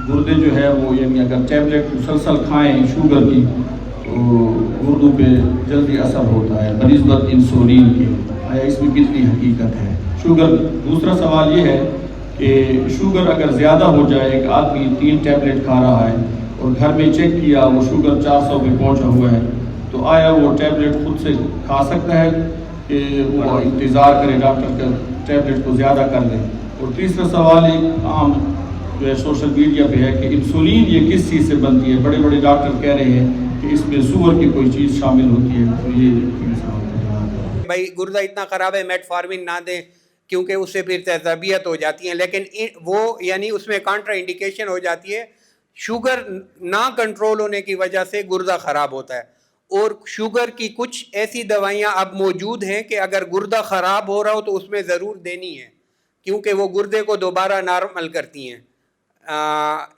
गुर्दे जो है वो यानी अगर टैबलेट मुसलसल खाएं शुगर की तो गुर्दों पे जल्दी असर होता है बनिस्बत इंसुलिन के। आया इसमें कितनी हकीकत है? शुगर, दूसरा सवाल ये है कि शुगर अगर ज़्यादा हो जाए, एक आदमी 3 टैबलेट खा रहा है और घर में चेक किया वो शुगर 400 पे पहुंचा हुआ है, तो आया वो टैबलेट खुद से खा सकता है कि वो इंतज़ार करे डॉक्टर का टैबलेट को ज़्यादा कर ले? और तीसरा सवाल एक आम जो है सोशल मीडिया पे है कि इंसुलिन ये किस चीज़ से बनती है? बड़े बड़े डॉक्टर कह रहे हैं कि इसमें सूअर की कोई चीज़ शामिल होती है। तो ये भाई गुर्दा इतना ख़राब है मेटफॉर्मिन ना दें क्योंकि उससे फिर तबियत हो जाती है, लेकिन वो यानी उसमें कांट्रा इंडिकेशन हो जाती है। शुगर ना कंट्रोल होने की वजह से गुर्दा ख़राब होता है, और शुगर की कुछ ऐसी दवाइयाँ अब मौजूद हैं कि अगर गुर्दा ख़राब हो रहा हो तो उसमें ज़रूर देनी है, क्योंकि वो गुर्दे को दोबारा नॉर्मल करती हैं।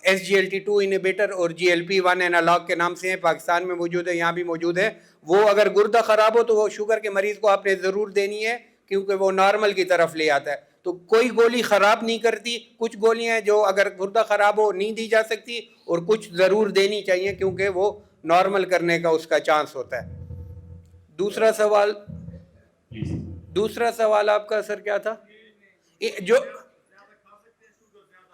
SGLT2 इनहिबिटर और GLP-1 एनालॉग के नाम से हैं, पाकिस्तान में मौजूद है, यहाँ भी मौजूद है। वो अगर गुर्दा ख़राब हो तो वो शुगर के मरीज़ को आपने ज़रूर देनी है, क्योंकि वो नॉर्मल की तरफ ले आता है। तो कोई गोली ख़राब नहीं करती, कुछ गोलियाँ हैं जो अगर गुर्दा ख़राब हो नहीं दी जा सकती, और कुछ ज़रूर देनी चाहिए क्योंकि वो नॉर्मल करने का उसका चांस होता है। दूसरा सवाल आपका सर क्या था? जो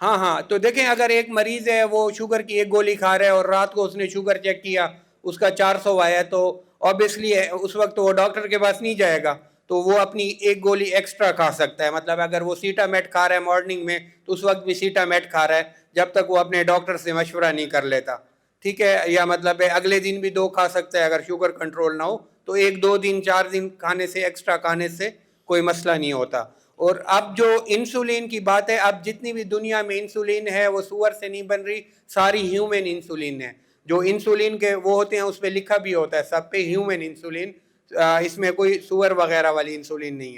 हाँ, तो देखें, अगर एक मरीज़ है वो शुगर की एक गोली खा रहा है और रात को उसने शुगर चेक किया उसका 400 आया, तो ऑब्वियसली उस वक्त वो डॉक्टर के पास नहीं जाएगा, तो वो अपनी एक गोली एक्स्ट्रा खा सकता है। मतलब अगर वो सीटामेट खा रहा है मॉर्निंग में तो उस वक्त भी सीटामेट खा रहा है जब तक वो अपने डॉक्टर से मशवरा नहीं कर लेता, ठीक है? या मतलब है अगले दिन भी 2 खा सकता है, अगर शुगर कंट्रोल ना हो तो 1-2 दिन 4 दिन खाने से, एक्स्ट्रा खाने से कोई मसला नहीं होता। और अब जो इंसुलिन की बात है, अब जितनी भी दुनिया में इंसुलिन है वो सूअर से नहीं बन रही, सारी ह्यूमन इंसुलिन है। जो इंसुलिन के वो होते हैं उस पर लिखा भी होता है सब पे ह्यूमन इंसुलिन, इसमें कोई सूअर वगैरह वाली इंसुलिन नहीं है।